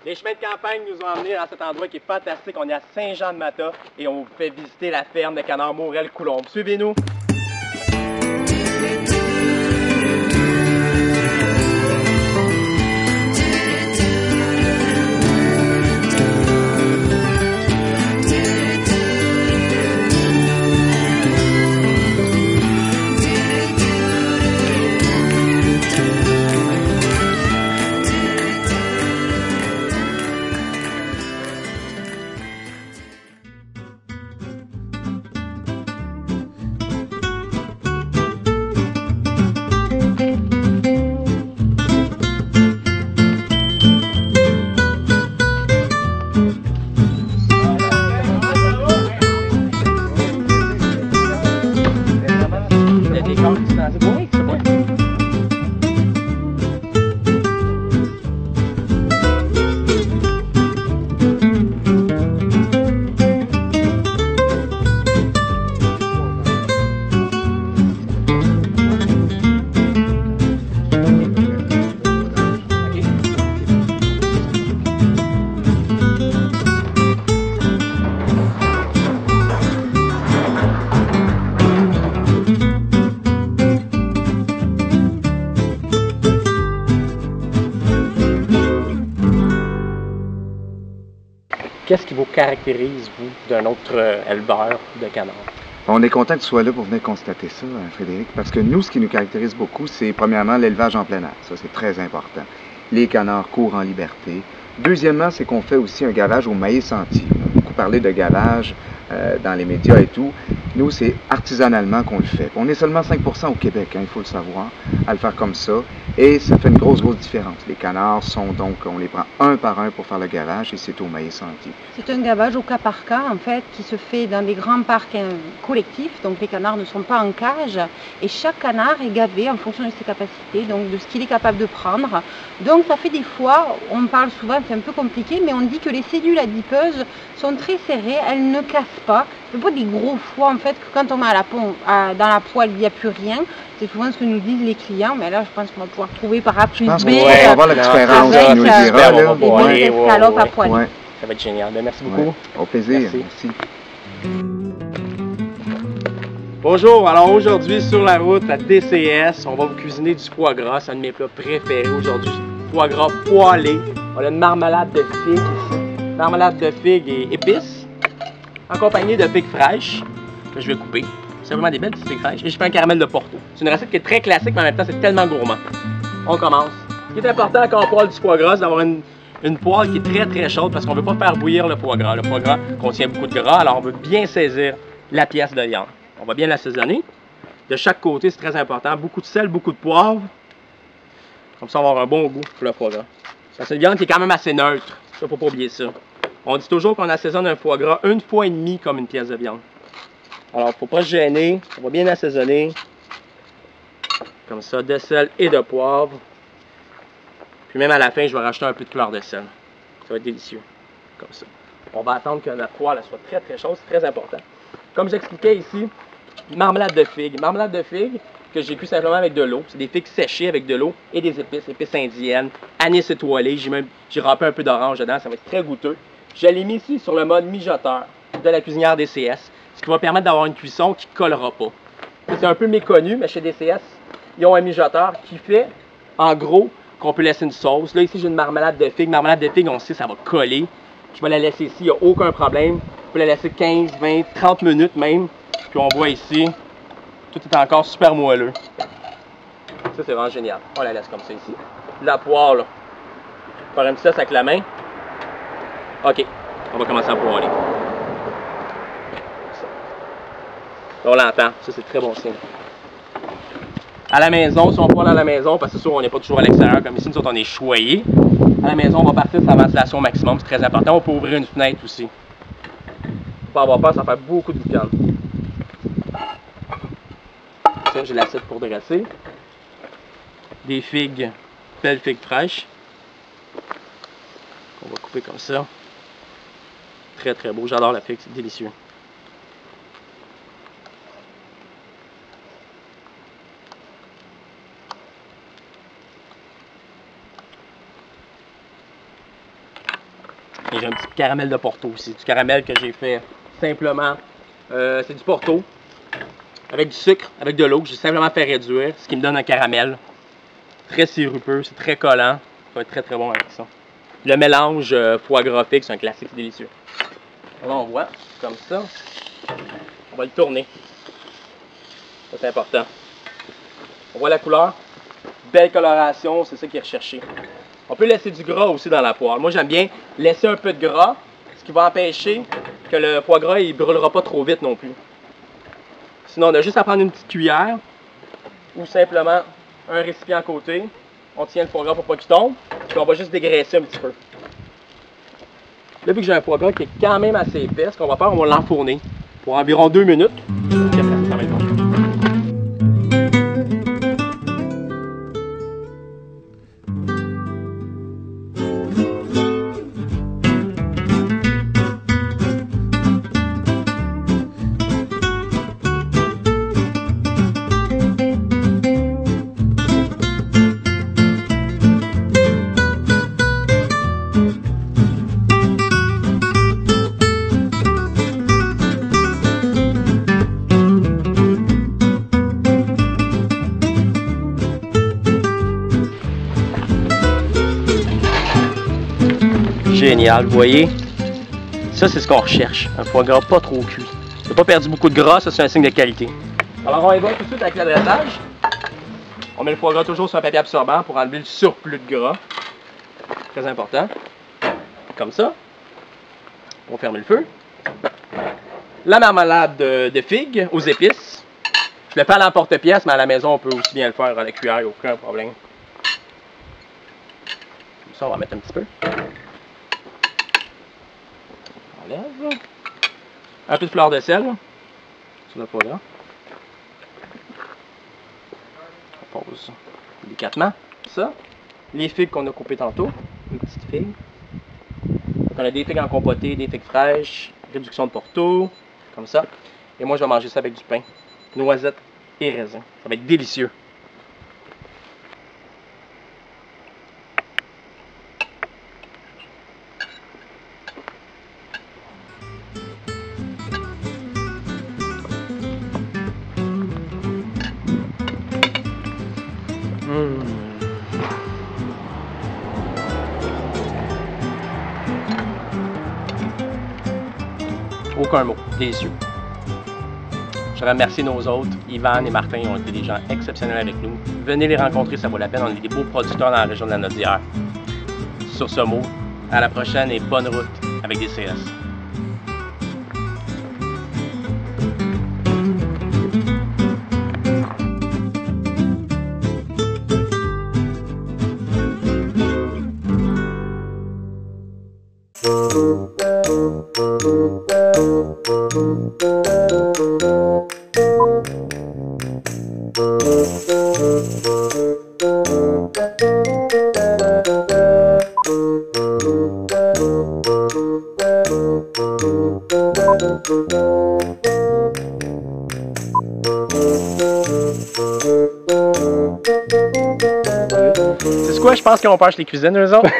Les chemins de campagne nous ont emmenés à cet endroit qui est fantastique. On est à Saint-Jean-de-Mata et on vous fait visiter la ferme de canards Morel-Coulombe. Suivez-nous! Qu'est-ce qui vous caractérise, vous, d'un autre éleveur de canards? On est content que tu sois là pour venir constater ça, Frédéric, parce que nous, ce qui nous caractérise beaucoup, c'est premièrement l'élevage en plein air. Ça, c'est très important. Les canards courent en liberté. Deuxièmement, c'est qu'on fait aussi un gavage au maïs entier. On a beaucoup parlé de gavage dans les médias et tout. Nous, c'est artisanalement qu'on le fait. On est seulement 5% au Québec, il faut le savoir, à le faire comme ça. Et ça fait une grosse différence. Les canards sont donc, on les prend un par un pour faire le gavage et c'est au maïs entier. C'est un gavage au cas par cas, en fait, qui se fait dans des grands parcs collectifs. Donc les canards ne sont pas en cage et chaque canard est gavé en fonction de ses capacités, donc de ce qu'il est capable de prendre. Donc ça fait des fois, on parle souvent, c'est un peu compliqué, mais on dit que les cellules adipeuses sont très serrées, elles ne cassent pas. C'est pas des gros foies en fait, que quand on met dans la poêle, il n'y a plus rien. C'est souvent ce que nous disent les clients, mais là je pense qu'on va pouvoir trouver par A plus B. On va voir la différence, tu nous le diras. Des escalopes à poêle. Ouais. Ça va être génial. Merci beaucoup. Ouais. Au plaisir. Merci. Bonjour, alors aujourd'hui sur la route à DCS, on va vous cuisiner du foie gras, c'est un de mes plats préférés aujourd'hui. Foie gras poêlé. On a une marmelade de figues ici. Marmelade de figues et épices, accompagnée de figues fraîches que je vais couper. C'est vraiment des belles petites figues fraîches. Et je fais un caramel de Porto. C'est une recette qui est très classique, mais en même temps c'est tellement gourmand. On commence. Ce qui est important quand on poêle du foie gras, c'est d'avoir une poêle qui est très chaude parce qu'on ne veut pas faire bouillir le foie gras. Le foie gras contient beaucoup de gras, alors on veut bien saisir la pièce de viande. On va bien l'assaisonner. De chaque côté, c'est très important. Beaucoup de sel, beaucoup de poivre. Comme ça, on va avoir un bon goût pour le foie gras. C'est une viande qui est quand même assez neutre. Il ne faut pas oublier ça. On dit toujours qu'on assaisonne un foie gras 1,5 fois comme une pièce de viande. Alors, il ne faut pas se gêner. On va bien assaisonner. Comme ça, de sel et de poivre. Puis même à la fin, je vais rajouter un peu de fleur de sel. Ça va être délicieux. Comme ça. On va attendre que notre poêle soit très chaude. C'est très important. Comme j'expliquais ici, marmelade de figues. Marmelade de figues que j'ai cuit simplement avec de l'eau. C'est des figues séchées avec de l'eau et des épices. Épices indiennes, anis étoilé. J'ai râpé un peu d'orange dedans. Ça va être très goûteux. Je l'ai mis ici sur le mode mijoteur de la cuisinière DCS. Ce qui va permettre d'avoir une cuisson qui ne collera pas. C'est un peu méconnu, mais chez DCS, ils ont un mijoteur qui fait, en gros, qu'on peut laisser une sauce. Là, ici, j'ai une marmelade de figues. Marmelade de figues, on sait, ça va coller. Je vais la laisser ici, il n'y a aucun problème. On peut la laisser 15, 20, 30 minutes même. Puis on voit ici, tout est encore super moelleux. Ça, c'est vraiment génial. On la laisse comme ça ici. La poêle, faire un petit test avec la main. OK, on va commencer à poêler. On l'entend, ça c'est très bon signe. À la maison, si on poêle à la maison, parce que c'est sûr on n'est pas toujours à l'extérieur, comme ici, nous autres on est choyés. À la maison, on va partir de sa ventilation au maximum, c'est très important. On peut ouvrir une fenêtre aussi. Faut pas avoir peur, ça fait beaucoup de boucan. Ça, j'ai l'assiette pour dresser. Des figues, belles figues fraîches. On va couper comme ça. Très beau, j'adore la figue, c'est délicieux. Et j'ai un petit caramel de Porto aussi. Du caramel que j'ai fait simplement. C'est du Porto. Avec du sucre, avec de l'eau. J'ai simplement fait réduire. Ce qui me donne un caramel. Très sirupeux, c'est très collant. Ça va être très très bon avec ça. Le mélange foie gras fixe, c'est un classique, c'est délicieux. Là on voit, comme ça. On va le tourner. Ça c'est important. On voit la couleur. Belle coloration, c'est ça qui est recherché. On peut laisser du gras aussi dans la poêle. Moi j'aime bien laisser un peu de gras, ce qui va empêcher que le foie gras il brûlera pas trop vite non plus. Sinon on a juste à prendre une petite cuillère ou simplement un récipient à côté. On tient le foie gras pour pas qu'il tombe, puis on va juste dégraisser un petit peu. Là, vu que j'ai un foie gras qui est quand même assez épais, ce qu'on va faire, on va l'enfourner pour environ 2 minutes. Puis après, ça va être bon. Génial, vous voyez? Ça, c'est ce qu'on recherche. Un foie gras pas trop cuit. Il n'a pas perdu beaucoup de gras, ça, c'est un signe de qualité. Alors, on y va tout de suite avec l'adressage. On met le foie gras toujours sur un papier absorbant pour enlever le surplus de gras. Très important. Comme ça. On ferme le feu. La marmelade de figues aux épices. Je le fais à l'emporte-pièce, mais à la maison, on peut aussi bien le faire à la cuillère, aucun problème. Comme ça, on va mettre un petit peu. Un peu de fleur de sel sur le foie gras. On pose délicatement ça. Les figues qu'on a coupées tantôt, une petite figue. On a des figues en compoté, des figues fraîches, réduction de Porto, comme ça. Et moi je vais manger ça avec du pain, noisettes et raisin. Ça va être délicieux. Aucun mot, délicieux. Je remercie nos hôtes, Yvan et Martin, ils ont été des gens exceptionnels avec nous. Venez les rencontrer, ça vaut la peine, on est des beaux producteurs dans la région de la Naudière. Sur ce mot, à la prochaine et bonne route avec DCS. C'est quoi, je pense qu'on pêche les cuisines, eux autres?